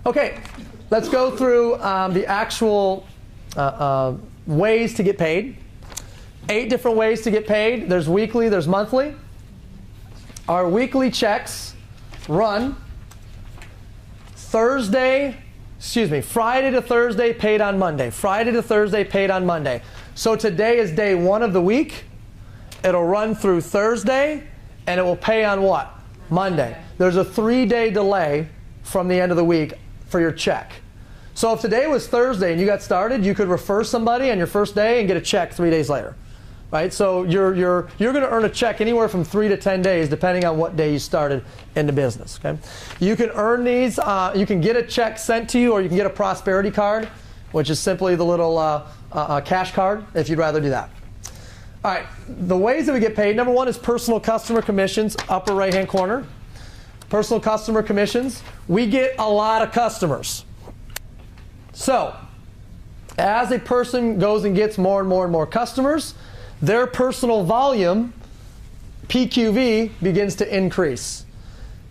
Okay, let's go through the actual ways to get paid. 8 different ways to get paid. There's weekly, there's monthly. Our weekly checks run Friday to Thursday, paid on Monday. Friday to Thursday, paid on Monday. So today is day 1 of the week. It'll run through Thursday, and it will pay on what? Monday. There's a 3-day delay from the end of the week for your check. So if today was Thursday and you got started, you could refer somebody on your first day and get a check 3 days later. Right? So you're going to earn a check anywhere from 3 to 10 days, depending on what day you started in the business. Okay? You can earn these. You can get a check sent to you, or you can get a prosperity card, which is simply the little cash card, if you'd rather do that. All right. The ways that we get paid. Number 1 is personal customer commissions, upper right-hand corner. Personal customer commissions. We get a lot of customers. So as a person goes and gets more and more and more customers, their personal volume, PQV, begins to increase.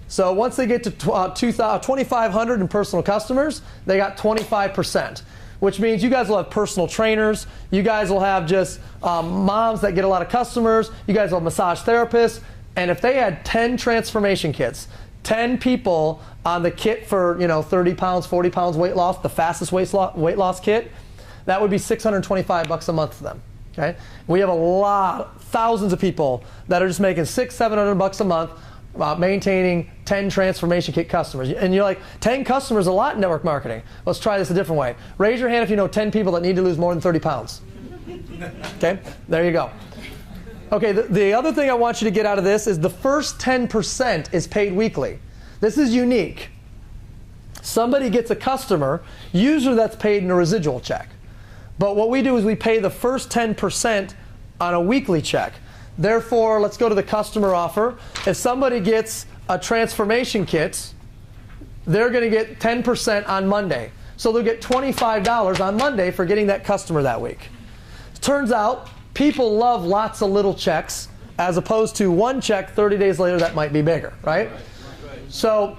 So once they get to 2,500 in personal customers, they got 25%, which means you guys will have personal trainers. You guys will have just moms that get a lot of customers. You guys will have massage therapists. And if they had 10 transformation kits, 10 people on the kit for 30 pounds, 40 pounds weight loss, the fastest weight loss kit, that would be $625 a month for them. Okay? We have a lot, thousands of people that are just making $600-700 a month maintaining 10 transformation kit customers. And you're like, 10 customers is a lot in network marketing. Let's try this a different way. Raise your hand if you know 10 people that need to lose more than 30 pounds. Okay? There you go. Okay, the other thing I want you to get out of this is the first 10% is paid weekly. This is unique. Somebody gets a customer, usually that's paid in a residual check. But what we do is we pay the first 10% on a weekly check. Therefore, let's go to the customer offer. If somebody gets a transformation kit, they're going to get 10% on Monday. So they'll get $25 on Monday for getting that customer that week. Turns out, people love lots of little checks as opposed to one check 30 days later that might be bigger, right? So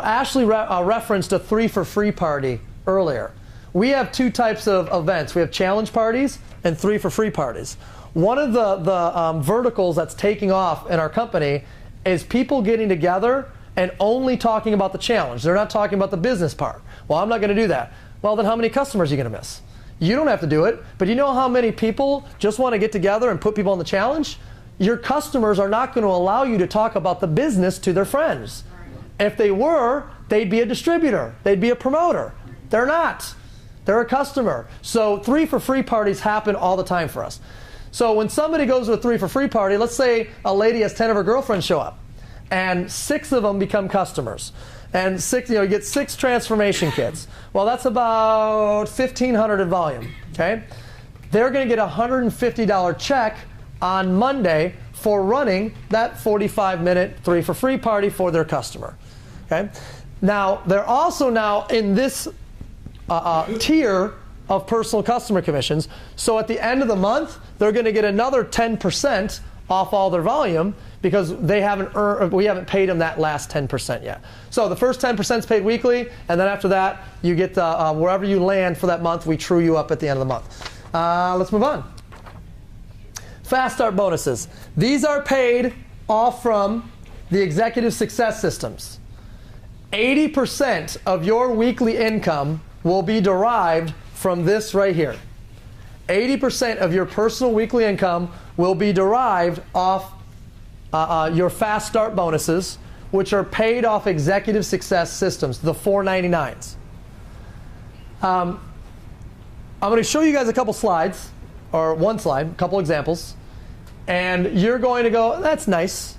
Ashley referenced a 3 for free party earlier. We have 2 types of events. We have challenge parties and 3 for free parties. One of the verticals that's taking off in our company is people getting together and only talking about the challenge. They're not talking about the business part. Well, I'm not going to do that. Well, then how many customers are you going to miss? You don't have to do it, but you know how many people just want to get together and put people on the challenge? Your customers are not going to allow you to talk about the business to their friends. If they were, they'd be a distributor. They'd be a promoter. They're not. They're a customer. So 3 for free parties happen all the time for us. So when somebody goes to a 3 for free party, let's say a lady has 10 of her girlfriends show up, and 6 of them become customers. And 6, you get 6 transformation kits. Well, that's about 1,500 in volume. Okay, they're going to get a $150 check on Monday for running that 45-minute 3 for free party for their customer. Okay, now they're also now in this tier of personal customer commissions. So at the end of the month, they're going to get another 10% off all their volume because they haven't earned, we haven't paid them that last 10% yet. So the first 10% is paid weekly, and then after that, you get the, wherever you land for that month, we true you up at the end of the month. Let's move on. Fast start bonuses. These are paid off from the executive success systems. 80% of your weekly income will be derived from this right here. 80% of your personal weekly income will be derived off your fast start bonuses, which are paid off executive success systems, the 499s. I'm going to show you guys a couple slides, or one slide, a couple examples, and you're going to go, that's nice.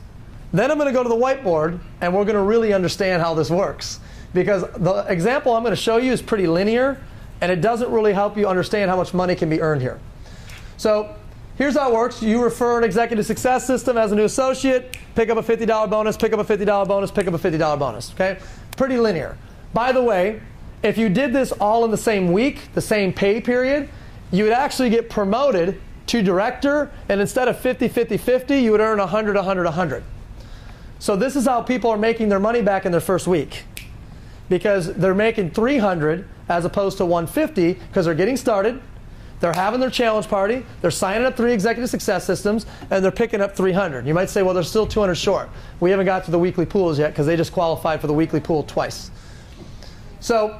Then I'm going to go to the whiteboard, and we're going to really understand how this works. Because the example I'm going to show you is pretty linear, and it doesn't really help you understand how much money can be earned here. So here's how it works. You refer an executive success system as a new associate, pick up a $50 bonus, pick up a $50 bonus, pick up a $50 bonus. Okay? Pretty linear. By the way, if you did this all in the same week, the same pay period, you would actually get promoted to director, and instead of 50-50-50, you would earn 100-100-100. So this is how people are making their money back in their first week. because they're making 300 as opposed to 150 because they're getting started. They're having their challenge party. They're signing up 3 executive success systems, and they're picking up 300. You might say, well, they're still 200 short. We haven't got to the weekly pools yet because they just qualified for the weekly pool twice. So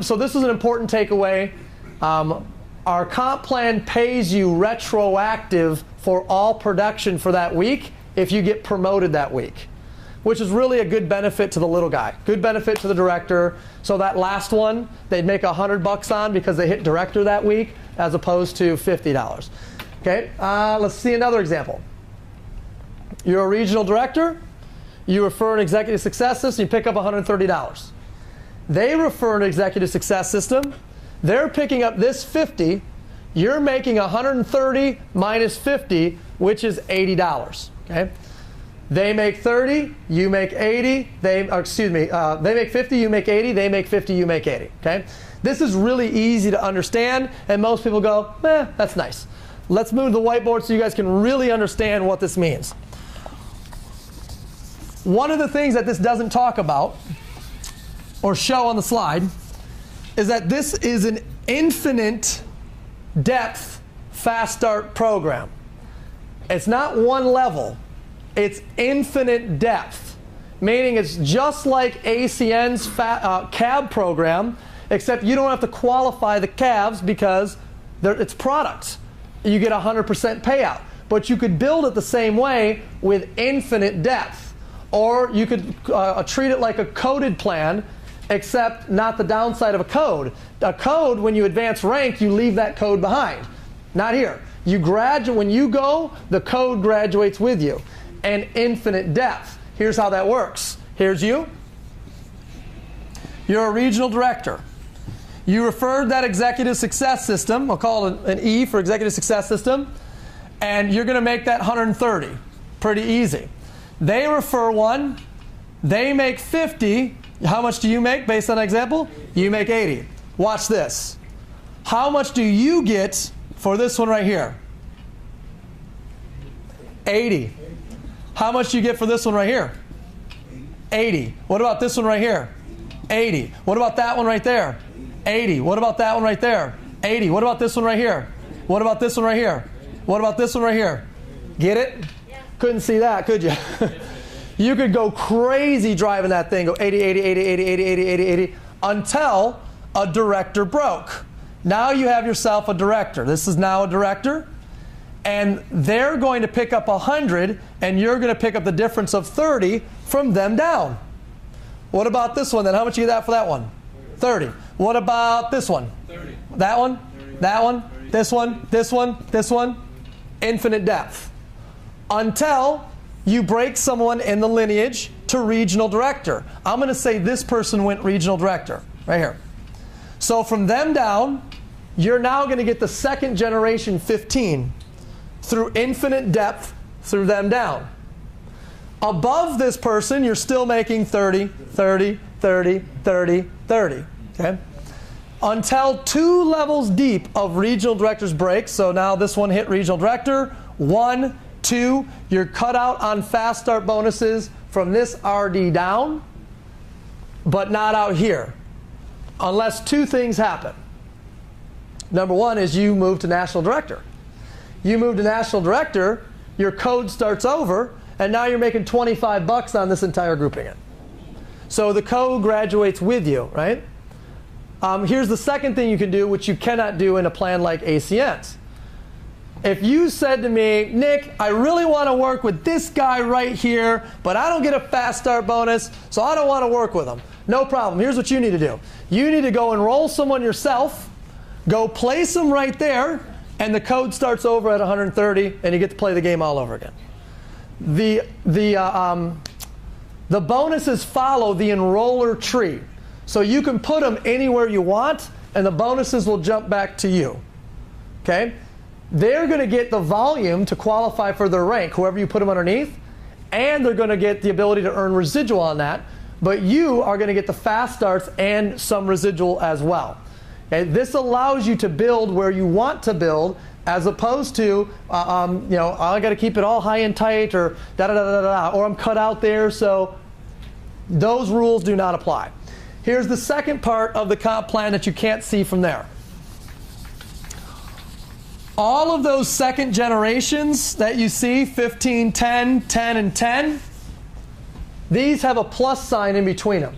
so this is an important takeaway. Our comp plan pays you retroactive for all production for that week if you get promoted that week, which is really a good benefit to the little guy, good benefit to the director. So that last one, they'd make $100 on because they hit director that week as opposed to $50. Okay, let's see another example. You're a regional director. You refer an executive success system. You pick up $130. They refer an executive success system. They're picking up this 50. You're making 130 minus 50, which is $80. Okay. They make 30, you make 80. They make 50, you make 80. They make 50, you make 80. Okay. This is really easy to understand, and most people go, that's nice. Let's move to the whiteboard so you guys can really understand what this means. One of the things that this doesn't talk about or show on the slide is that this is an infinite depth fast start program. It's not one level. It's infinite depth, meaning it's just like ACN's cab program, except you don't have to qualify the cabs because it's products. You get 100% payout. But you could build it the same way with infinite depth. Or you could treat it like a coded plan, except not the downside of a code. A code, when you advance rank, you leave that code behind. Not here. You graduate, when you go, the code graduates with you. And infinite depth. Here's how that works. Here's you. You're a regional director. You referred that executive success system. I'll call it an E for executive success system. And you're going to make that 130. Pretty easy. They refer one. They make 50. How much do you make based on that example? You make 80. Watch this. How much do you get for this one right here? 80. How much do you get for this one right here? 80. What about this one right here? 80. What about that one right there? 80. What about that one right there? 80. What about this one right here? What about this one right here? What about this one right here? Get it? Yeah. Couldn't see that, could you? You could go crazy driving that thing, go 80, 80, 80, 80, 80, 80, 80, 80, until a director broke. Now you have yourself a director. This is now a director. And they're going to pick up 100, and you're going to pick up the difference of 30 from them down. What about this one then? How much you get for that one? 30. What about this one? 30. That one? 30. That one? 30. This one? This one? This one? Infinite depth. Until you break someone in the lineage to regional director. I'm going to say this person went regional director, right here. So from them down, you're now going to get the second generation 15 through infinite depth through them down. Above this person, you're still making 30, 30, 30, 30, 30. Okay? Until 2 levels deep of regional directors break. So now this one hit regional director. 1, 2, you're cut out on fast start bonuses from this RD down, but not out here. Unless 2 things happen. Number 1 is you move to national director. You move to national director, your code starts over, and now you're making $25 on this entire grouping. So the code graduates with you, right? Here's the second thing you can do, which you cannot do in a plan like ACN's. If you said to me, Nick, I really want to work with this guy right here, but I don't get a fast start bonus, so I don't want to work with him. No problem. Here's what you need to do. You need to go enroll someone yourself, go place them right there, and the code starts over at 130, and you get to play the game all over again. The bonuses follow the enroller tree. So you can put them anywhere you want, and the bonuses will jump back to you. Okay? They're going to get the volume to qualify for their rank, whoever you put them underneath, and they're going to get the ability to earn residual on that, but you are going to get the fast starts and some residual as well. Okay? This allows you to build where you want to build, as opposed to, you know, I got to keep it all high and tight, or da da da da da, or I'm cut out there. So those rules do not apply. Here's the second part of the comp plan that you can't see from there. All of those second generations that you see, 15, 10, 10, and 10, these have a plus sign in between them,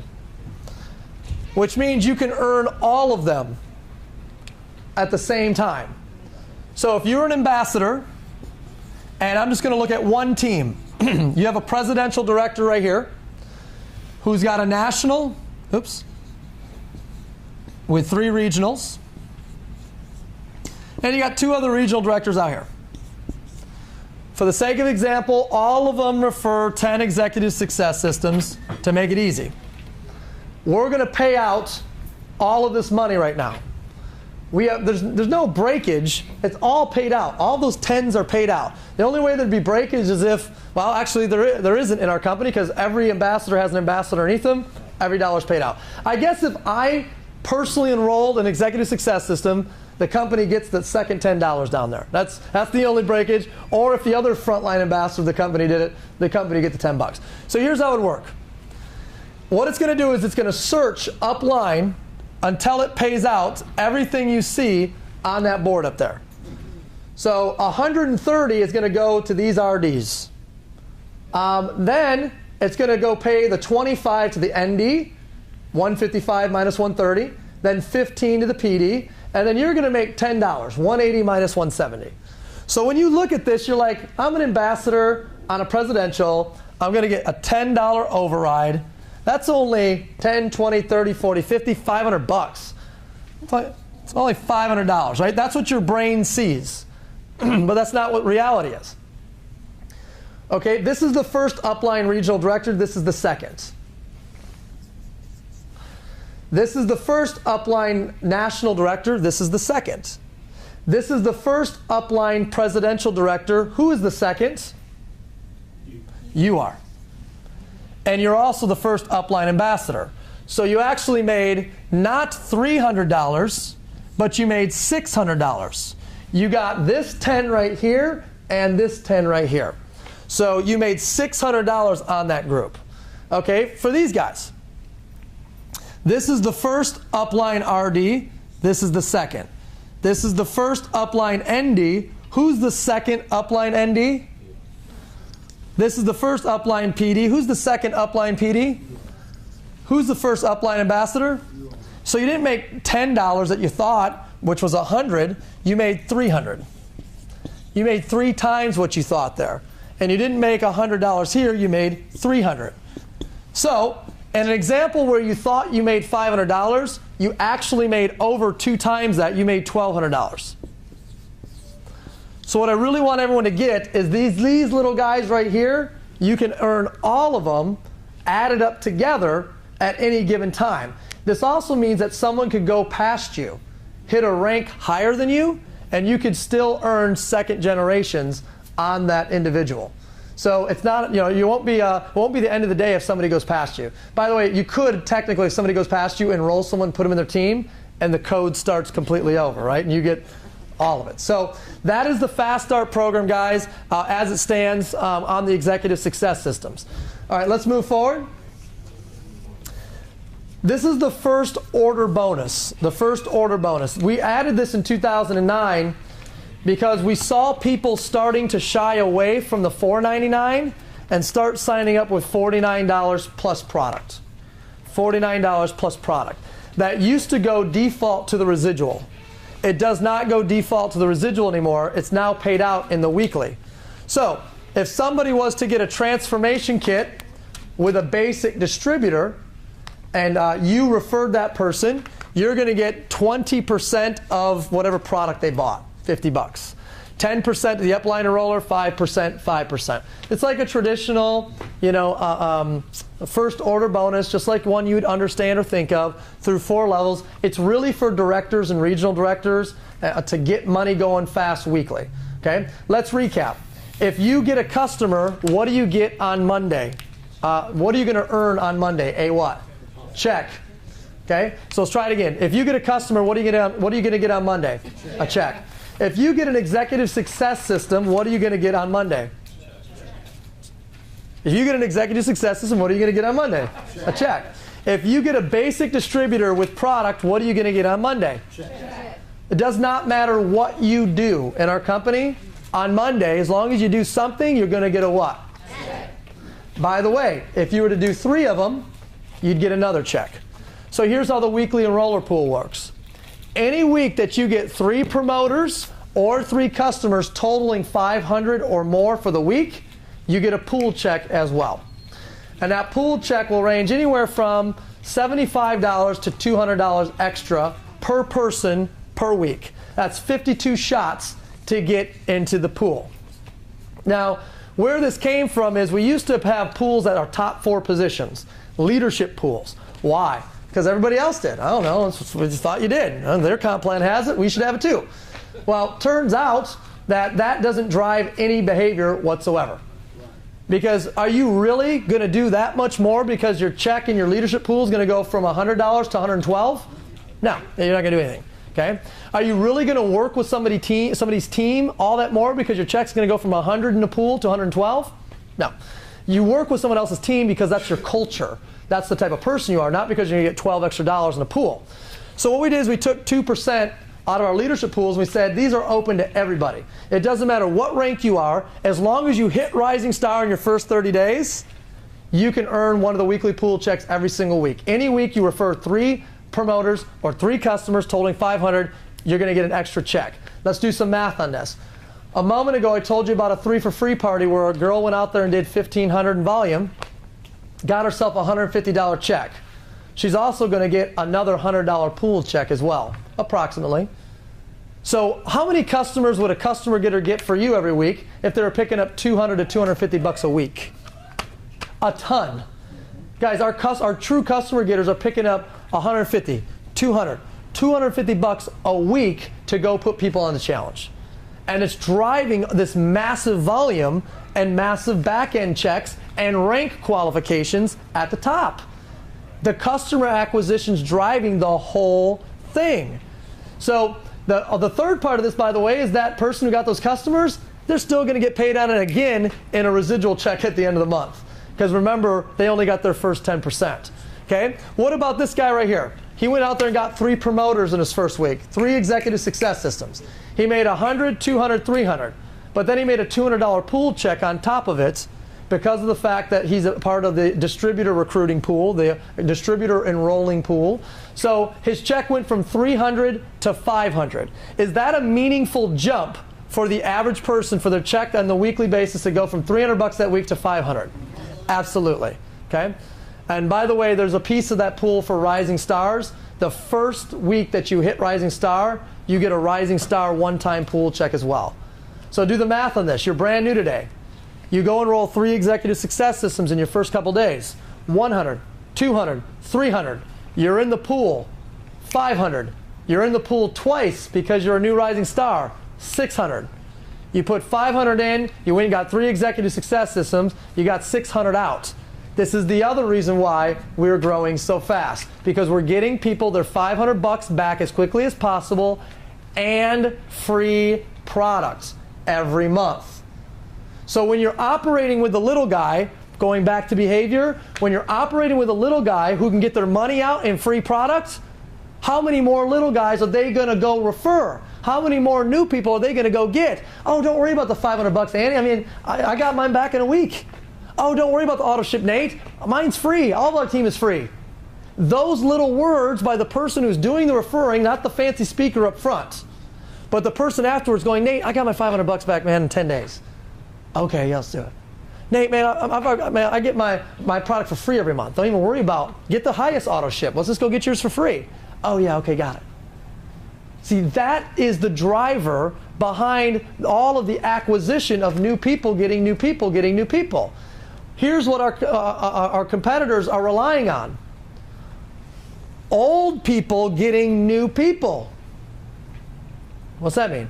which means you can earn all of them at the same time. So if you're an ambassador, and I'm just going to look at one team. You have a presidential director right here who's got a national, with 3 regionals. And you got 2 other regional directors out here. For the sake of example, all of them refer 10 executive success systems to make it easy. We're going to pay out all of this money right now. There's no breakage. It's all paid out. All those 10s are paid out. The only way there'd be breakage is if, well, actually there isn't in our company because every ambassador has an ambassador underneath them. Every dollar's paid out. I guess if I personally enrolled an executive success system, the company gets the second $10 down there. That's the only breakage. Or if the other frontline ambassador of the company did it, the company gets the $10. So here's how it would work. What it's going to do is it's going to search upline until it pays out everything you see on that board up there. So 130 is going to go to these RDs. Then it's going to go pay the 25 to the ND, 155 minus 130, then 15 to the PD, and then you're going to make $10, 180 minus 170. So when you look at this, you're like, I'm an ambassador on a presidential. I'm going to get a $10 override. That's only 10, 20, 30, 40, 50, $500. It's only $500, right? That's what your brain sees. But that's not what reality is. Okay, this is the first upline regional director. This is the second. This is the first upline national director. This is the second. This is the first upline presidential director. Who is the second? You are. And you're also the first upline ambassador. So you actually made not $300, but you made $600. You got this 10 right here and this 10 right here. So you made $600 on that group. Okay, for these guys. This is the first upline RD. This is the second. This is the first upline ND. Who's the second upline ND? This is the first upline PD. Who's the second upline PD? Who's the first upline ambassador? So you didn't make $10 that you thought, which was $100. You made $300. You made 3 times what you thought there. And you didn't make $100 here. You made $300. So in an example where you thought you made $500, you actually made over 2 times that. You made $1,200. So what I really want everyone to get is these little guys right here, you can earn all of them added up together at any given time. This also means that someone could go past you, hit a rank higher than you, and you could still earn second generations on that individual. So it's not, it won't be the end of the day if somebody goes past you. By the way, you could technically, if somebody goes past you, enroll someone, put them in their team, and the code starts completely over, right? And you get all of it. So that is the Fast Start program, guys, as it stands on the executive success systems. All right, let's move forward. This is the first order bonus. The first order bonus. We added this in 2009 because we saw people starting to shy away from the $4.99 and start signing up with $49 plus product. $49 plus product. That used to go default to the residual. It does not go default to the residual anymore. It's now paid out in the weekly. So if somebody was to get a transformation kit with a basic distributor and you referred that person, you're going to get 20% of whatever product they bought, $50. 10% to the upline enroller, 5%, 5%. It's like a traditional, first order bonus, just like one you'd understand or think of through 4 levels. It's really for directors and regional directors to get money going fast weekly. Okay, let's recap. If you get a customer, what do you get on Monday? What are you going to earn on Monday? A what? Check. Okay, so let's try it again. If you get a customer, what are you going to get on Monday? A check. If you get an executive success system, what are you going to get on Monday? If you get an executive success system, what are you going to get on Monday? A check. If you get a basic distributor with product, what are you going to get on Monday? Check. It does not matter what you do in our company. On Monday, as long as you do something, you're going to get a what? Check. By the way, if you were to do 3 of them, you'd get another check. So here's how the weekly enroller pool works. Any week that you get 3 promoters or 3 customers totaling 500 or more for the week, you get a pool check as well. And that pool check will range anywhere from $75 to $200 extra per person per week. That's 52 shots to get into the pool. Now, where this came from is we used to have pools at our top 4 positions, leadership pools. Why? Because everybody else did. I don't know, we just thought you did. Their comp plan has it, we should have it too. Well, turns out that that doesn't drive any behavior whatsoever. Because are you really going to do that much more because your check in your leadership pool is going to go from $100 to $112? No, you're not going to do anything. Okay? Are you really going to work with somebody's team all that more because your check's going to go from 100 in the pool to 112? No. You work with someone else's team because that's your culture. That's the type of person you are, not because you're going to get $12 extra in the pool. So what we did is we took 2% out of our leadership pools, and we said these are open to everybody. It doesn't matter what rank you are, as long as you hit Rising Star in your first 30 days, you can earn one of the weekly pool checks every single week. Any week you refer 3 promoters or 3 customers totaling 500, you're going to get an extra check. Let's do some math on this. A moment ago I told you about a 3 for free party where a girl went out there and did $1,500 in volume, got herself a $150 check. She's also going to get another $100 pool check as well, approximately. So how many customers would a customer getter get for you every week if they were picking up $200 to $250 a week? A ton. Guys, our true customer getters are picking up 150, 200, 250 bucks a week to go put people on the challenge. And it's driving this massive volume and massive back-end checks and rank qualifications at the top. The customer acquisition's driving the whole thing. So the third part of this, by the way, is that person who got those customers, they're still going to get paid on it again in a residual check at the end of the month. Because remember, they only got their first 10%. Okay? What about this guy right here? He went out there and got 3 promoters in his first week, 3 executive success systems. He made 100, 200, 300. But then he made a $200 pool check on top of it because of the fact that he's a part of the distributor recruiting pool, the distributor enrolling pool. So his check went from 300 to 500. Is that a meaningful jump for the average person for their check on the weekly basis to go from 300 bucks that week to 500? Absolutely. Okay? And by the way, there's a piece of that pool for Rising Stars. The first week that you hit Rising Star, you get a Rising Star one-time pool check as well. So do the math on this. You're brand new today. You go enroll 3 executive success systems in your first couple days. 100, 200, 300. You're in the pool. 500. You're in the pool twice because you're a new Rising Star. 600. You put 500 in, you went and got 3 executive success systems, you got 600 out. This is the other reason why we're growing so fast, because we're getting people their 500 bucks back as quickly as possible and free products every month. So when you're operating with the little guy, going back to behavior, when you're operating with a little guy who can get their money out in free products, how many more little guys are they going to go refer? How many more new people are they going to go get? Oh, don't worry about the 500 bucks, Andy. I mean, I got mine back in a week. Oh, don't worry about the auto ship, Nate. Mine's free. All of our team is free. Those little words by the person who's doing the referring, not the fancy speaker up front, but the person afterwards going, Nate, I got my 500 bucks back, man, in 10 days. Okay, yeah, let's do it. Nate, man, I get my product for free every month. Don't even worry about, get the highest auto ship. Let's just go get yours for free. Oh, yeah, okay, got it. See, that is the driver behind all of the acquisition of new people getting new people getting new people. Here's what our competitors are relying on. Old people getting new people. What's that mean?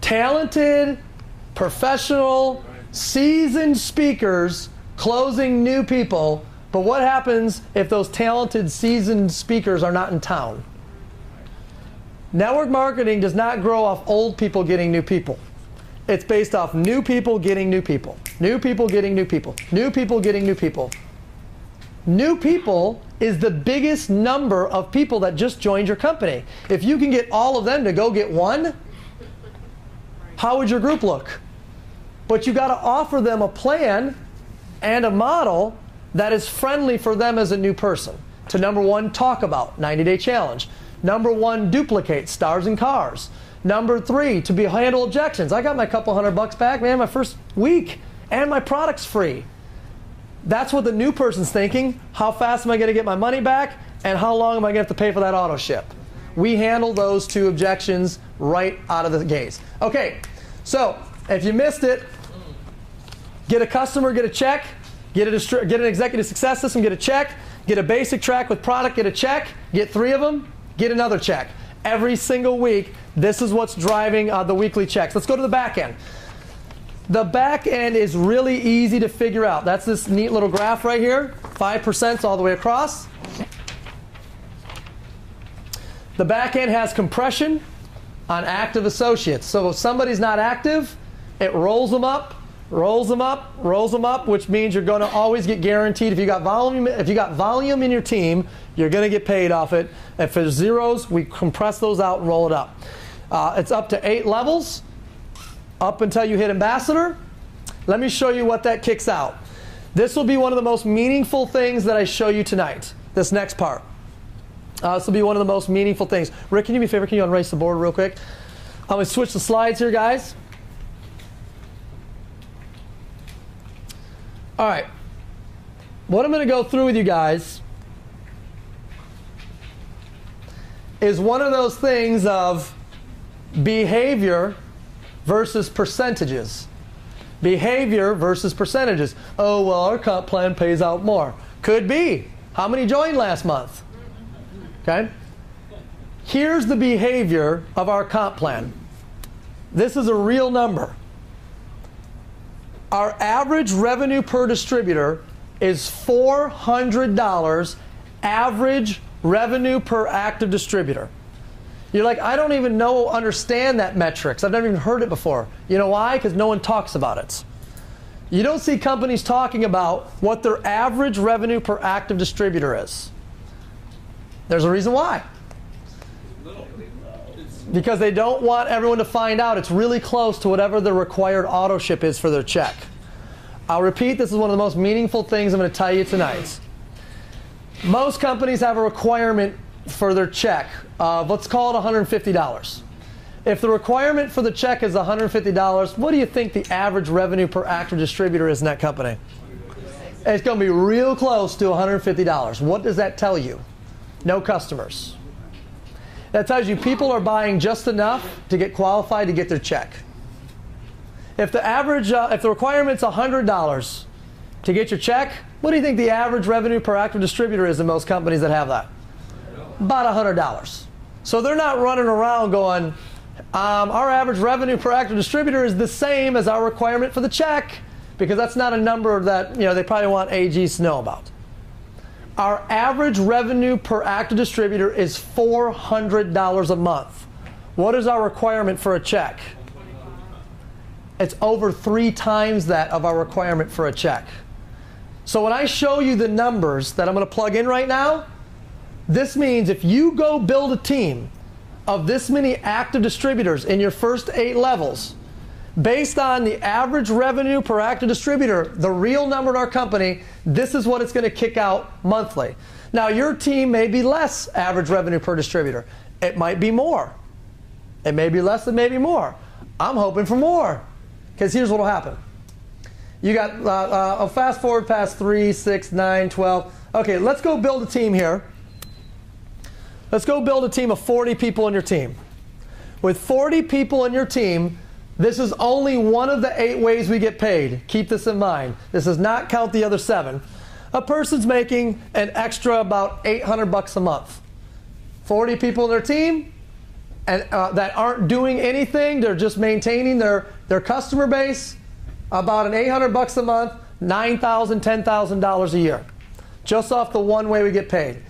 Talented, professional, seasoned speakers closing new people, but what happens if those talented, seasoned speakers are not in town? Network marketing does not grow off old people getting new people. It's based off new people getting new people. New people getting new people. New people getting new people. New people is the biggest number of people that just joined your company. If you can get all of them to go get one, how would your group look? But you got to offer them a plan and a model that is friendly for them as a new person. To number one, talk about 90-day challenge. Number one, duplicate stars and cars. Number three, to handle objections. I got my couple $100 back, man, my first week, and my product's free. That's what the new person's thinking. How fast am I going to get my money back? And how long am I going to have to pay for that auto ship? We handle those two objections right out of the gates. Okay, so if you missed it, get a customer, get a check. Get an executive success system, get a check. Get a basic track with product, get a check. Get 3 of them, get another check. Every single week, this is what's driving the weekly checks. Let's go to the back end. The back end is really easy to figure out. That's this neat little graph right here. 5% all the way across. The back end has compression on active associates. So if somebody's not active, it rolls them up, rolls them up, rolls them up, which means you're going to always get guaranteed. If you got volume in your team, you're going to get paid off it. If there's zeros, we compress those out and roll it up. It's up to 8 levels. Up until you hit ambassador. Let me show you what that kicks out. This will be one of the most meaningful things that I show you tonight, this next part. This will be one of the most meaningful things. Rick, can you do me a favor? Can you erase the board real quick? I'm going to switch the slides here, guys. All right. What I'm going to go through with you guys is one of those things of behavior versus percentages. Behavior versus percentages. Oh, well, our comp plan pays out more. Could be. How many joined last month? Okay. Here's the behavior of our comp plan. This is a real number. Our average revenue per distributor is $400 average revenue per active distributor. You're like, I don't even understand that metrics. I've never even heard it before. You know why? Because no one talks about it. You don't see companies talking about what their average revenue per active distributor is. There's a reason why. Because they don't want everyone to find out. It's really close to whatever the required auto ship is for their check. I'll repeat, this is one of the most meaningful things I'm going to tell you tonight. Most companies have a requirement for their check of, let's call it $150. If the requirement for the check is $150, what do you think the average revenue per active distributor is in that company? It's going to be real close to $150. What does that tell you? No customers. That tells you people are buying just enough to get qualified to get their check. If the average, if the requirement's $100 to get your check, what do you think the average revenue per active distributor is in most companies that have that? About $100. So they're not running around going, our average revenue per active distributor is the same as our requirement for the check, because that's not a number that they probably want AGs to know about. Our average revenue per active distributor is $400 a month. What is our requirement for a check? It's over 3 times that of our requirement for a check. So when I show you the numbers that I'm going to plug in right now, this means if you go build a team of this many active distributors in your first 8 levels, based on the average revenue per active distributor, the real number in our company, this is what it's going to kick out monthly. Now, your team may be less average revenue per distributor. It might be more. It may be less, it may be more. I'm hoping for more, because here's what will happen. You got, I'll fast forward past 3, 6, 9, 12. Okay, let's go build a team here. Let's go build a team of 40 people in your team. With 40 people in your team, this is only one of the 8 ways we get paid. Keep this in mind. This does not count the other 7. A person's making an extra about $800 a month. 40 people in their team and that aren't doing anything. They're just maintaining their customer base. About an $800 a month, $9,000, $10,000 a year. Just off the one way we get paid.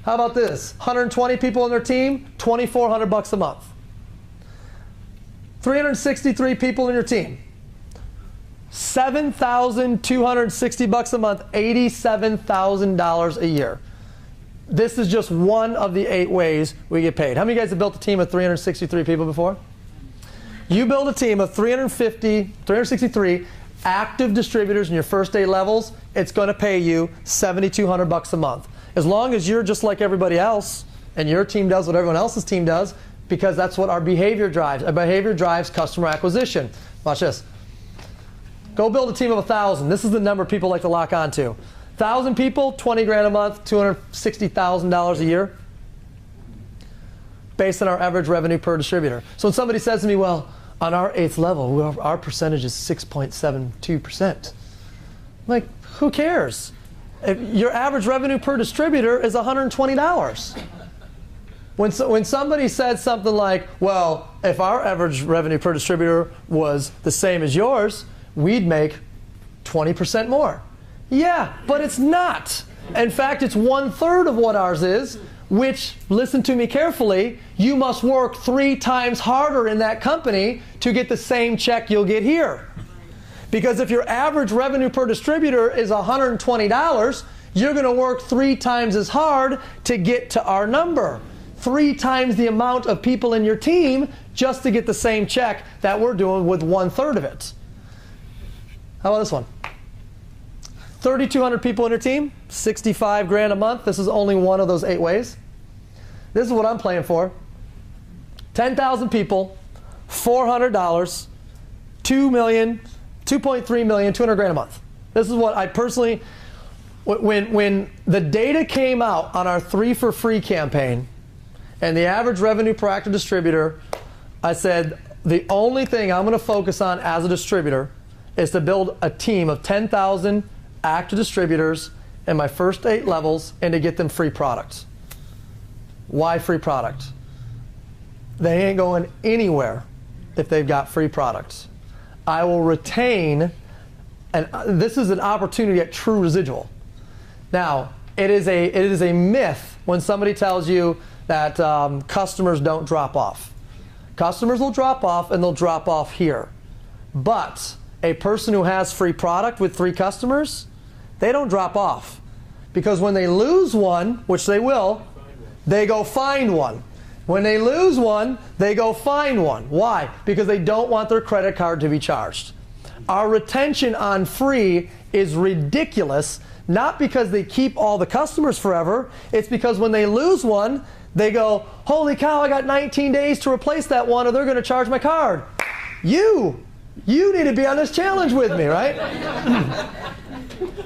How about this? 120 people in their team, $2,400 a month. 363 people in your team. $7,260 a month, $87,000 a year. This is just one of the 8 ways we get paid. How many of you guys have built a team of 363 people before? You build a team of 363 active distributors in your first 8 levels, it's going to pay you $7,200 a month. As long as you're just like everybody else and your team does what everyone else's team does, because that's what our behavior drives. Our behavior drives customer acquisition. Watch this. Go build a team of 1,000. This is the number people like to lock onto. 1,000 people, 20 grand a month, $260,000 a year, based on our average revenue per distributor. So when somebody says to me, well, on our 8th level, our percentage is 6.72%. I'm like, who cares? If your average revenue per distributor is $120. When somebody said something like, well, if our average revenue per distributor was the same as yours, we'd make 20% more. Yeah, but it's not. In fact, it's 1/3 of what ours is, which, listen to me carefully, you must work 3 times harder in that company to get the same check you'll get here. Because if your average revenue per distributor is $120, you're going to work 3 times as hard to get to our number. 3 times the amount of people in your team just to get the same check that we're doing with 1/3 of it. How about this one? 3,200 people in your team, 65 grand a month. This is only one of those 8 ways. This is what I'm playing for. 10,000 people, $400, $2.3 million, 200 grand a month. This is what I personally, when the data came out on our 3 for Free campaign and the average revenue per active distributor, I said, the only thing I'm going to focus on as a distributor is to build a team of 10,000 active distributors in my first 8 levels and to get them free products. Why free product? They ain't going anywhere if they've got free products. I will retain, and this is an opportunity at true residual. Now, it is a myth when somebody tells you that customers don't drop off. Customers will drop off, and they'll drop off here. But a person who has free product with 3 customers, they don't drop off. Because when they lose one, which they will, they go find one. When they lose one, they go find one. Why? Because they don't want their credit card to be charged. Our retention on free is ridiculous, not because they keep all the customers forever. It's because when they lose one, they go, holy cow, I got 19 days to replace that one, or they're going to charge my card. You need to be on this challenge with me, right?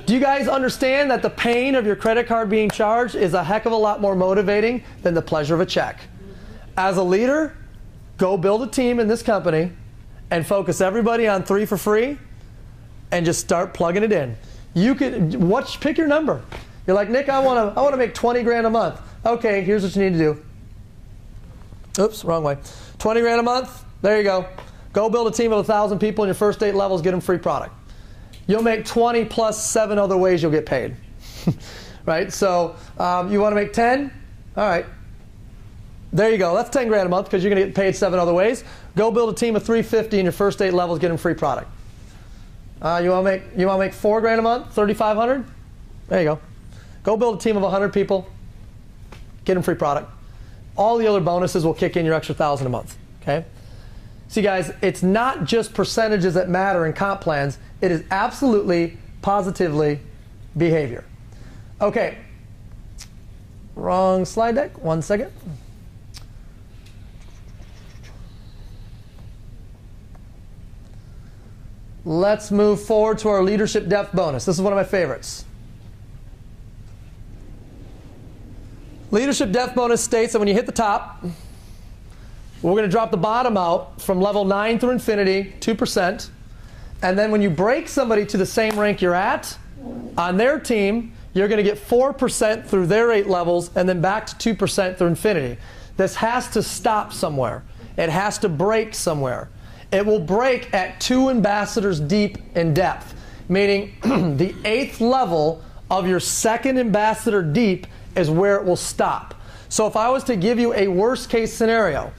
Do you guys understand that the pain of your credit card being charged is a heck of a lot more motivating than the pleasure of a check? As a leader, go build a team in this company and focus everybody on 3 for Free and just start plugging it in. You could pick your number. You're like, Nick, I want to make 20 grand a month. Okay, here's what you need to do. Oops, wrong way. 20 grand a month, there you go. Go build a team of 1,000 people in your first 8 levels, get them free product. You'll make 20 plus 7 other ways you'll get paid. Right? So you want to make 10? All right. There you go. That's 10 grand a month because you're going to get paid 7 other ways. Go build a team of 350 in your first 8 levels, get them free product. You want to make 4 grand a month, 3,500? There you go. Go build a team of 100 people, get them free product. All the other bonuses will kick in your extra 1,000 a month. Okay? See, guys, it's not just percentages that matter in comp plans. It is absolutely, positively behavior. Okay. Wrong slide deck. 1 second. Let's move forward to our leadership depth bonus. This is one of my favorites. Leadership depth bonus states that when you hit the top, we're going to drop the bottom out from level 9 through infinity, 2%. And then when you break somebody to the same rank you're at, on their team, you're going to get 4% through their 8 levels and then back to 2% through infinity. This has to stop somewhere. It has to break somewhere. It will break at 2 ambassadors deep in depth, meaning the 8th level of your 2nd ambassador deep is where it will stop. So if I was to give you a worst case scenario,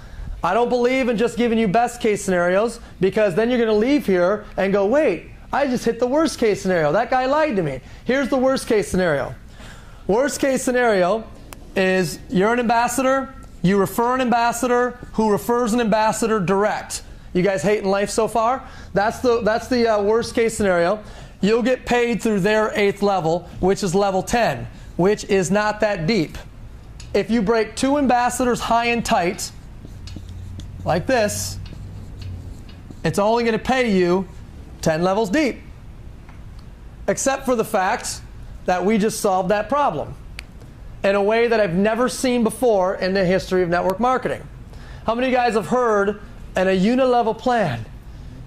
I don't believe in just giving you best case scenarios because then you're going to leave here and go, wait, I just hit the worst case scenario. That guy lied to me. Here's the worst case scenario. Worst case scenario is you're an ambassador, you refer an ambassador who refers an ambassador direct. You guys hating life so far? That's the worst case scenario. You'll get paid through their 8th level, which is level 10, which is not that deep. If you break 2 ambassadors high and tight, like this, it's only going to pay you 10 levels deep. Except for the fact that we just solved that problem in a way that I've never seen before in the history of network marketing. How many of you guys have heard in a unilevel plan,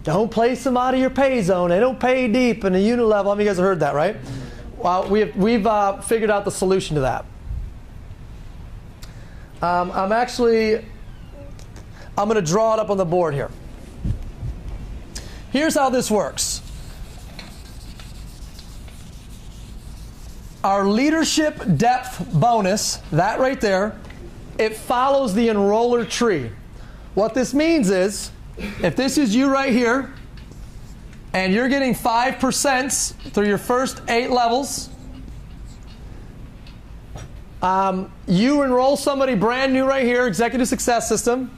don't place them out of your pay zone, they don't pay deep in a unilevel? How many of you guys have heard that, right? Well, we've figured out the solution to that. I'm going to draw it up on the board here. Here's how this works. Our leadership depth bonus, that right there, it follows the enroller tree. What this means is, if this is you right here, and you're getting 5% through your first 8 levels, you enroll somebody brand new right here, Executive Success System,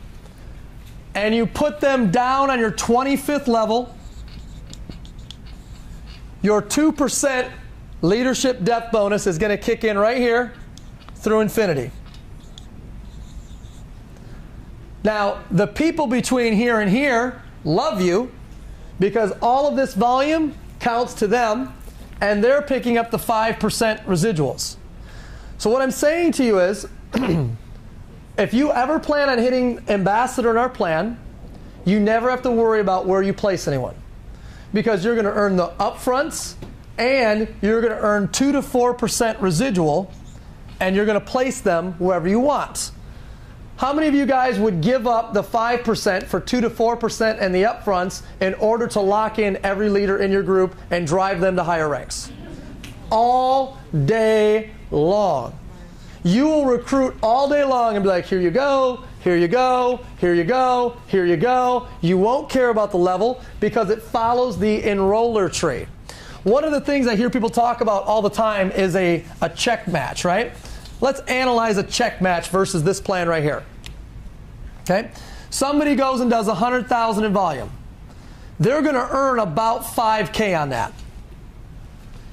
and you put them down on your 25th level, your 2% leadership depth bonus is going to kick in right here through infinity. Now, the people between here and here love you because all of this volume counts to them, and they're picking up the 5% residuals. So what I'm saying to you is, if you ever plan on hitting ambassador in our plan, you never have to worry about where you place anyone, because you're going to earn the upfronts and you're going to earn 2 to 4% residual, and you're going to place them wherever you want. How many of you guys would give up the 5% for 2 to 4% and the upfronts in order to lock in every leader in your group and drive them to higher ranks? All day long. You will recruit all day long and be like, here you go, here you go, here you go, here you go. You won't care about the level because it follows the enroller tree. One of the things I hear people talk about all the time is a check match, right? Let's analyze a check match versus this plan right here. Okay? Somebody goes and does 100,000 in volume. They're going to earn about 5K on that.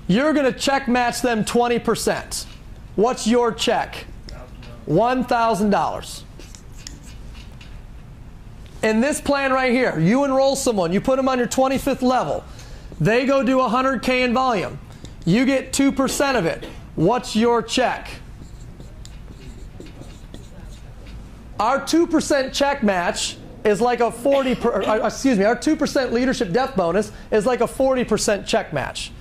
You're going to check match them 20%. What's your check? $1,000. In this plan right here, you enroll someone, you put them on your 25th level. They go do 100K in volume. You get 2% of it. What's your check? Our 2% check match is like a our 2% leadership depth bonus is like a 40% check match.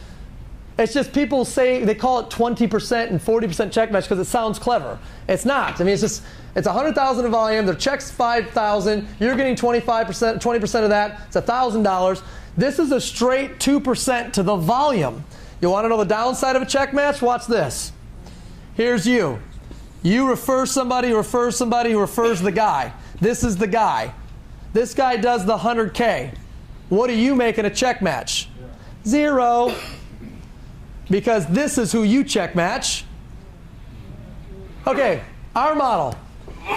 It's just people say, they call it 20% and 40% check match because it sounds clever. It's not. I mean, it's 100,000 in volume, their check's 5,000, you're getting 25%, 20% of that, it's $1,000. This is a straight 2% to the volume. You want to know the downside of a check match? Watch this. Here's you. You refer somebody who refers somebody who refers the guy. This is the guy. This guy does the 100K. What do you make in a check match? 0. Because this is who you check match. Okay, our model.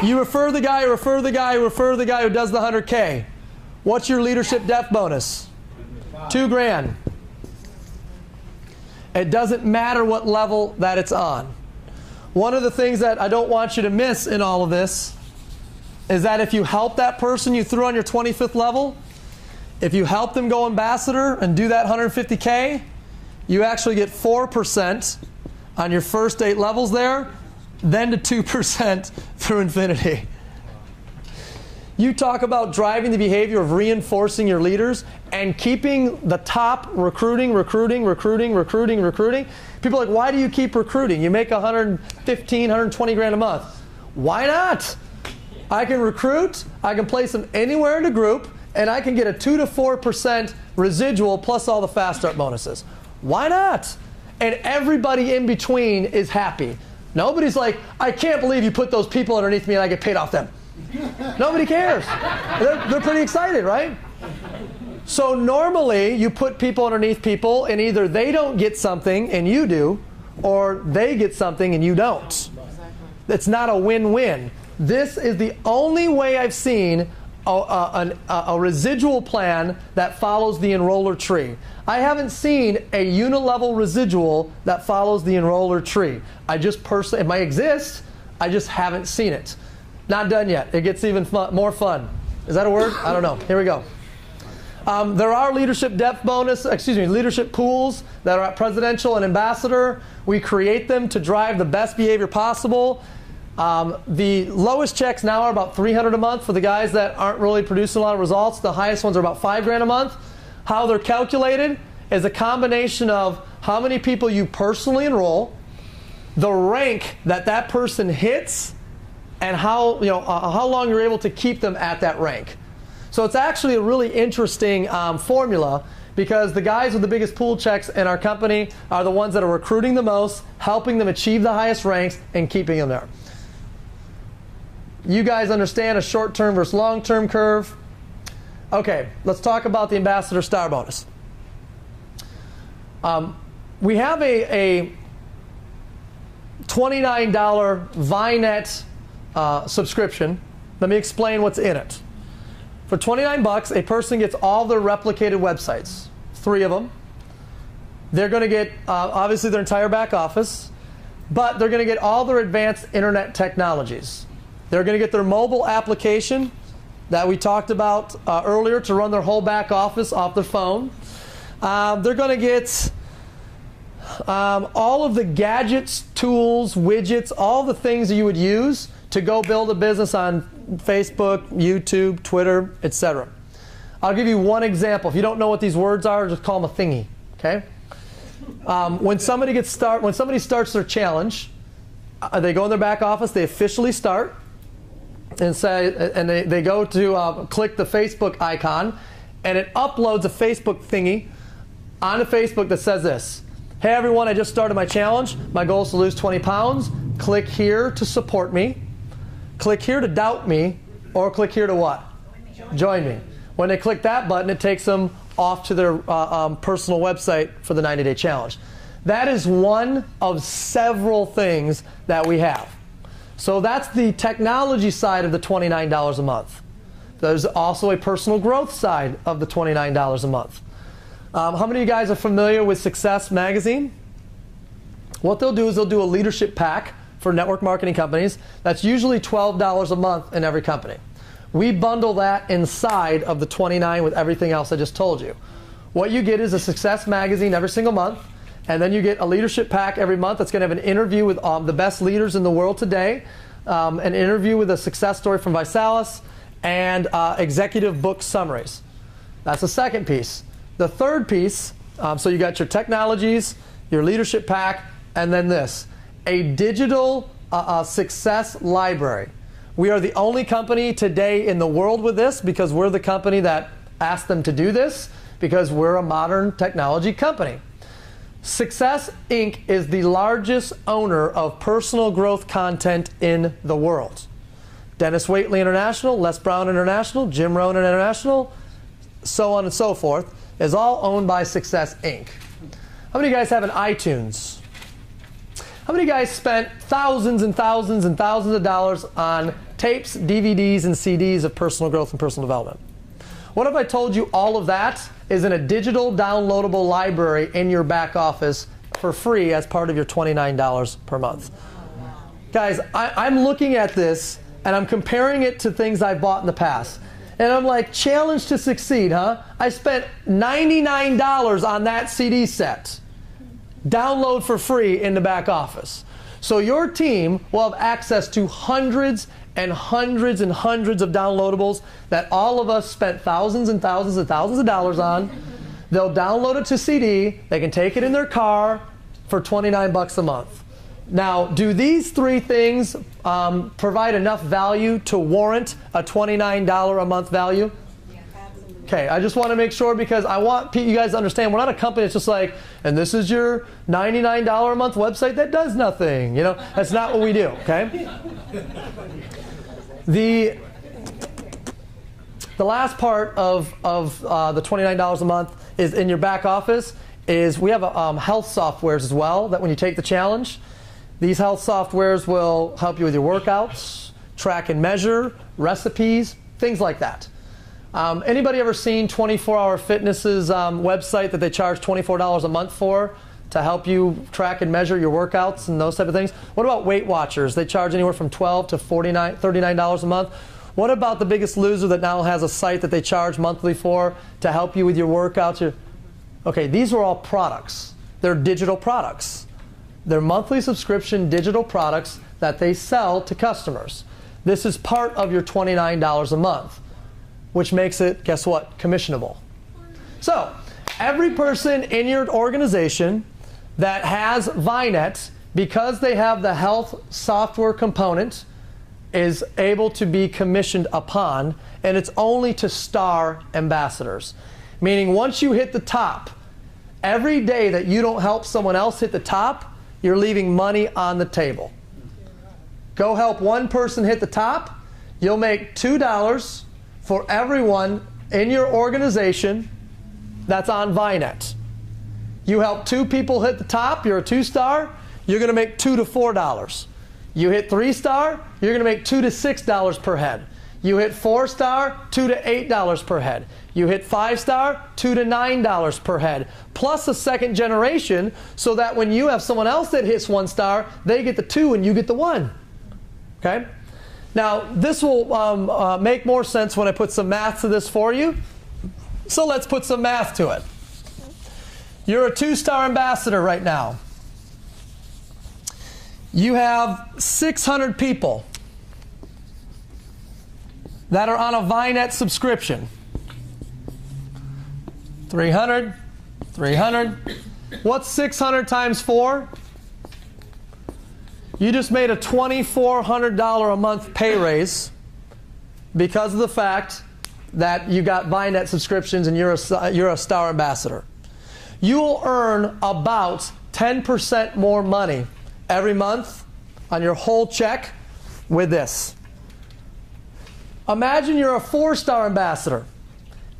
You refer the guy, refer the guy, refer the guy who does the 100K. What's your leadership depth bonus? $2,000. It doesn't matter what level that it's on. One of the things that I don't want you to miss in all of this is that if you help that person you threw on your 25th level, if you help them go ambassador and do that 150K, you actually get 4% on your first 8 levels there, then to 2% through infinity. You talk about driving the behavior of reinforcing your leaders and keeping the top recruiting. People are like, why do you keep recruiting? You make 115, 120 grand a month. Why not? I can recruit, I can place them anywhere in the group, and I can get a 2 to 4% residual plus all the fast start bonuses. Why not? And everybody in between is happy. Nobody's like, I can't believe you put those people underneath me and I get paid off them. Nobody cares. They're pretty excited, right? So normally you put people underneath people and either they don't get something and you do, or they get something and you don't. Exactly. It's not a win-win. This is the only way I've seen a residual plan that follows the enroller tree. I haven't seen a unilevel residual that follows the enroller tree. I just personally, it might exist, I just haven't seen it. Not done yet. It gets even more fun. Is that a word? I don't know. Here we go. There are leadership leadership pools that are at presidential and ambassador. We create them to drive the best behavior possible. The lowest checks now are about $300 a month for the guys that aren't really producing a lot of results. The highest ones are about $5,000 a month. How they're calculated is a combination of how many people you personally enroll, the rank that that person hits, and how long you're able to keep them at that rank. So it's actually a really interesting formula, because the guys with the biggest pool checks in our company are the ones that are recruiting the most, helping them achieve the highest ranks, and keeping them there. You guys understand a short-term versus long-term curve? Okay, let's talk about the Ambassador Star Bonus. We have a $29 Vinet subscription. Let me explain what's in it. For $29, a person gets all their replicated websites, 3 of them. They're going to get, obviously, their entire back office, but they're going to get all their advanced internet technologies. They're going to get their mobile application that we talked about earlier to run their whole back office off their phone. They're going to get all of the gadgets, tools, widgets, all the things that you would use to go build a business on Facebook, YouTube, Twitter, etc. I'll give you one example. If you don't know what these words are, just call them a thingy. Okay? When somebody starts their challenge, they go in their back office, they officially start, and they go to click the Facebook icon, and it uploads a Facebook thingy onto Facebook that says this: "Hey everyone, I just started my challenge. My goal is to lose 20 pounds. Click here to support me. Click here to doubt me, or click here to what? Join me." When they click that button, it takes them off to their personal website for the 90-day challenge. That is one of several things that we have. So that's the technology side of the $29 a month. There's also a personal growth side of the $29 a month. How many of you guys are familiar with Success Magazine? What they'll do is they'll do a leadership pack for network marketing companies. That's usually $12 a month in every company. We bundle that inside of the $29 with everything else I just told you. What you get is a Success Magazine every single month, and then you get a leadership pack every month that's going to have an interview with the best leaders in the world today, an interview with a success story from Visalus, and executive book summaries. That's the second piece. The third piece, so you got your technologies, your leadership pack, and then this, a digital success library. We are the only company today in the world with this, because we're the company that asked them to do this, because we're a modern technology company. Success Inc. is the largest owner of personal growth content in the world. Dennis Waitley International, Les Brown International, Jim Rohn International, so on and so forth, is all owned by Success Inc. How many of you guys have an iTunes? How many of you guys spent thousands and thousands and thousands of dollars on tapes, DVDs, and CDs of personal growth and personal development? What if I told you all of that is in a digital downloadable library in your back office for free as part of your $29 per month? Guys, I'm looking at this and I'm comparing it to things I've bought in the past. And I'm like, challenge to succeed, huh? I spent $99 on that CD set. Download for free in the back office. So your team will have access to hundreds and hundreds and hundreds of downloadables that all of us spent thousands and thousands and thousands of dollars on. They'll download it to CD. They can take it in their car for $29 a month. Now, do these three things provide enough value to warrant a $29 a month value? Okay, I just want to make sure, because I want you guys to understand we're not a company that's just like, and this is your $99 a month website that does nothing. You know, that's not what we do, okay? the last part of the $29 a month is in your back office. Is we have health softwares as well that when you take the challenge, these health softwares will help you with your workouts, track and measure, recipes, things like that. Anybody ever seen 24-Hour Fitness's website that they charge $24 a month for to help you track and measure your workouts and those type of things? What about Weight Watchers? They charge anywhere from $12 to $39 a month. What about The Biggest Loser that now has a site that they charge monthly for to help you with your workouts? Okay, these are all products. They're digital products. They're monthly subscription digital products that they sell to customers. This is part of your $29 a month, which makes it, guess what, commissionable. So, every person in your organization that has Vinet, because they have the health software component, is able to be commissioned upon, and it's only to star ambassadors. Meaning once you hit the top, every day that you don't help someone else hit the top, you're leaving money on the table. Go help one person hit the top, you'll make $2 for everyone in your organization that's on Vinet. You help 2 people hit the top, you're a 2-star, you're going to make $2 to $4. You hit 3-star, you're going to make $2 to $6 per head. You hit 4-star, $2 to $8 per head. You hit 5-star, $2 to $9 per head. Plus a second generation, so that when you have someone else that hits 1-star, they get the 2 and you get the 1. Okay? Now, this will make more sense when I put some math to this for you. So let's put some math to it. You're a 2-star ambassador right now. You have 600 people that are on a Vinet subscription. 300, 300. What's 600 times 4? You just made a $2,400 a month pay raise because of the fact that you got Vinet subscriptions and you're a star ambassador. You will earn about 10% more money every month on your whole check with this. Imagine you're a 4-star ambassador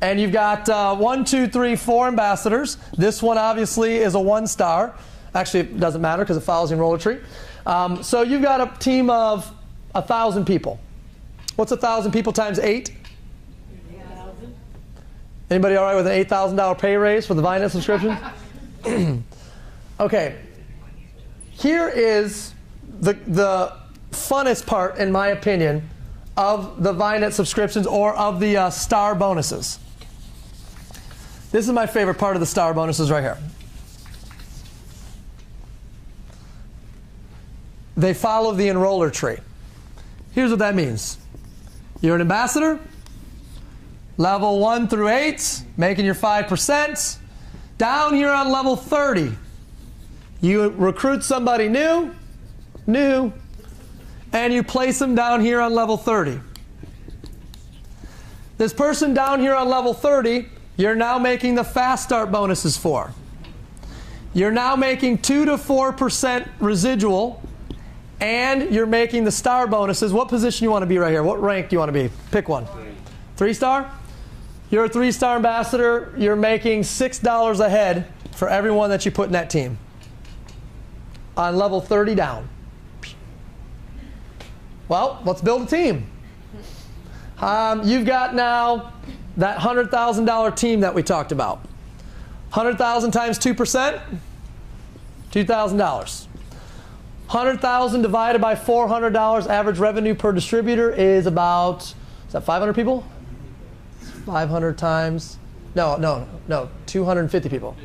and you've got 1, 2, 3, 4 ambassadors. This one obviously is a 1-star. Actually, it doesn't matter because it follows the enroller tree. So you've got a team of 1,000 people. What's 1,000 people times 8? 8,000. Anybody all right with an $8,000 pay raise for the Vinet subscription? Okay. Here is the funnest part, in my opinion, of the Vinet subscriptions or of the star bonuses. This is my favorite part of the star bonuses right here. They follow the enroller tree. Here's what that means. You're an ambassador, level 1 through 8, making your 5%. Down here on level 30, you recruit somebody new, and you place them down here on level 30. This person down here on level 30, you're now making the fast start bonuses for. You're now making 2 to 4% residual, and you're making the star bonuses. What position you want to be right here? What rank do you want to be? Pick one. 3-star? You're a 3-star ambassador. You're making $6 a head for everyone that you put in that team. On level 30 down. Well, let's build a team. You've got now that $100,000 team that we talked about. 100,000 times 2%, $2,000. 100,000 divided by $400 average revenue per distributor is about, is that 500 people? 500 times, no, 250 people.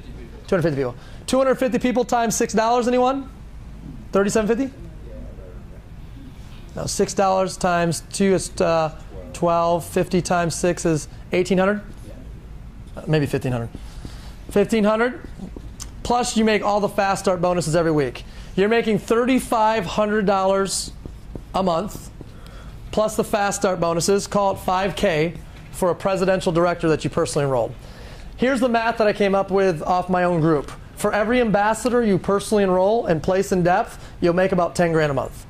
250 people. 250 people times $6, anyone? $37.50? No, $6 times 2 is 12. 50 times 6 is 1,800? Maybe 1,500. 1,500. Plus you make all the fast start bonuses every week. You're making $3,500 a month, plus the fast start bonuses, call it $5K for a presidential director that you personally enrolled. Here's the math that I came up with off my own group. For every ambassador you personally enroll and place in depth, you'll make about 10 grand a month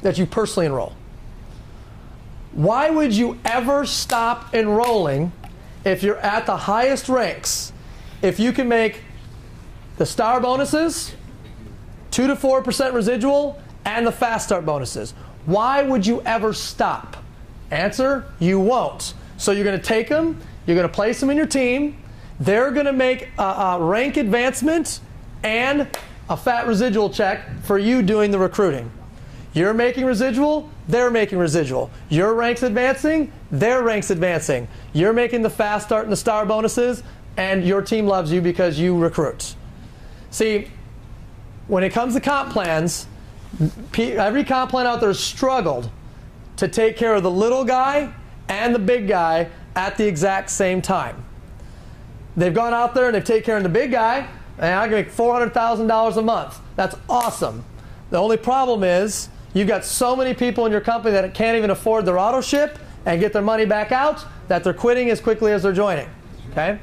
that you personally enroll. Why would you ever stop enrolling if you're at the highest ranks? If you can make the star bonuses, 2 to 4% residual, and the fast start bonuses. Why would you ever stop? Answer, you won't. So you're going to take them, you're going to place them in your team, they're going to make a rank advancement and a fat residual check for you doing the recruiting. You're making residual, they're making residual. Your rank's advancing, their rank's advancing. You're making the fast start and the star bonuses, and your team loves you because you recruit. See, when it comes to comp plans, every comp plan out there has struggled to take care of the little guy and the big guy at the exact same time. They've gone out there and they've taken care of the big guy, and I can make $400,000 a month. That's awesome. The only problem is you've got so many people in your company that can't even afford their auto ship and get their money back out that they're quitting as quickly as they're joining. Okay?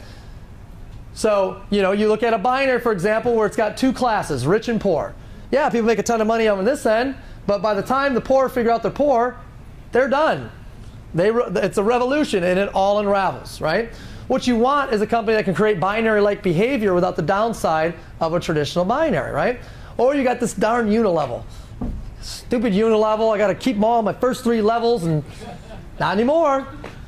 So, you look at a binary, for example, where it's got two classes, rich and poor. Yeah, people make a ton of money on this end, but by the time the poor figure out they're poor, they're done. It's a revolution, and it all unravels, right? What you want is a company that can create binary-like behavior without the downside of a traditional binary, right? Or you got this darn unilevel. Stupid unilevel, I got to keep them all my first 3 levels, and not anymore.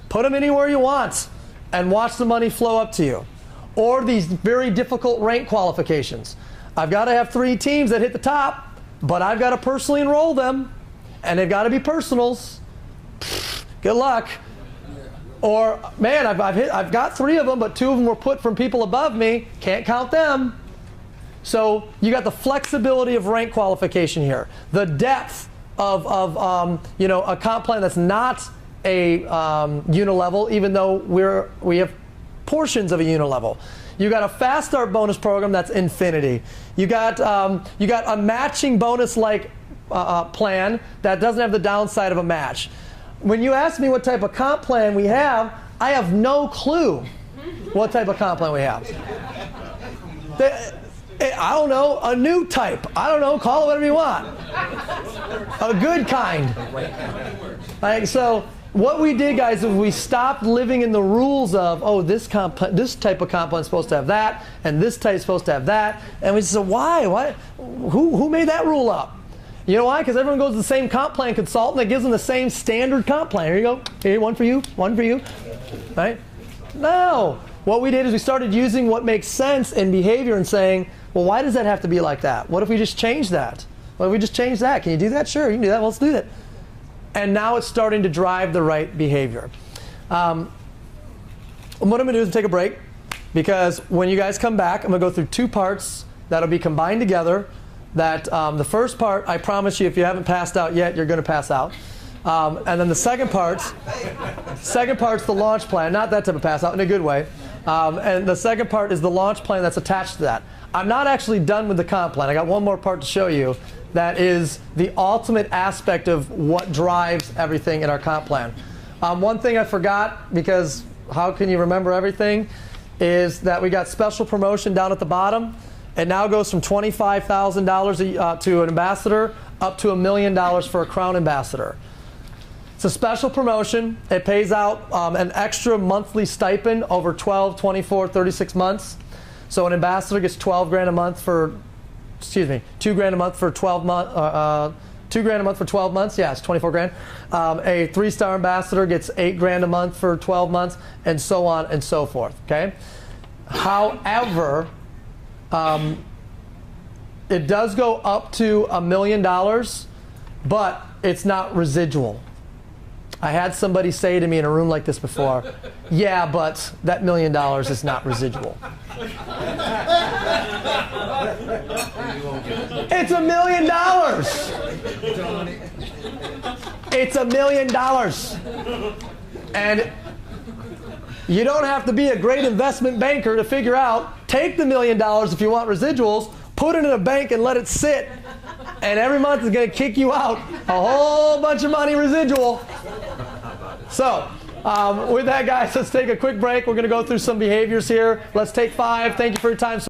Put them anywhere you want and watch the money flow up to you. Or these very difficult rank qualifications. I've got to have 3 teams that hit the top, but I've got to personally enroll them, and they've got to be personals. Good luck. Or, man, I've got 3 of them, but 2 of them were put from people above me. Can't count them. So you got the flexibility of rank qualification here. The depth of a comp plan that's not a unilevel, even though we have portions of a unilevel. You got a fast start bonus program that's infinity. You got a matching bonus like plan that doesn't have the downside of a match. When you ask me what type of comp plan we have, I have no clue what type of comp plan we have. I don't know, a new type. I don't know, call it whatever you want. A good kind. Like, so what we did, guys, is we stopped living in the rules of, oh, this type of comp plan is supposed to have that, and this type is supposed to have that. And we said, why? What? Who made that rule up? You know why? Because everyone goes to the same comp plan consultant that gives them the same standard comp plan. Here you go. Here, one for you, one for you. Right? No. What we did is we started using what makes sense in behavior and saying, well, why does that have to be like that? What if we just change that? What if we just change that? Can you do that? Sure, you can do that. Well, let's do that. And now it's starting to drive the right behavior. What I'm going to do is take a break, because when you guys come back, I'm going to go through 2 parts that'll be combined together. That the first part, I promise you, if you haven't passed out yet, you're going to pass out. And then the second part's the launch plan, not that type of pass out, in a good way. And the second part is the launch plan that's attached to that. I'm not actually done with the comp plan. I got one more part to show you that is the ultimate aspect of what drives everything in our comp plan. One thing I forgot, because how can you remember everything, is that we got special promotion down at the bottom. It now goes from $25,000 to an ambassador up to $1 million for a crown ambassador. It's a special promotion. It pays out an extra monthly stipend over 12, 24, 36 months. So an ambassador gets 12 grand a month for, 2 grand a month for 12 months. 2 grand a month for 12 months. Yeah, it's 24 grand. A 3-star ambassador gets 8 grand a month for 12 months, and so on and so forth. Okay. However, it does go up to $1 million, but it's not residual. I had somebody say to me in a room like this before, yeah, but that $1 million is not residual. It's $1 million. It's $1 million. And you don't have to be a great investment banker to figure out, take the $1 million if you want residuals, put it in a bank and let it sit, and every month is going to kick you out a whole bunch of money residual. So, with that, guys, let's take a quick break. We're going to go through some behaviors here. Let's take 5. Thank you for your time.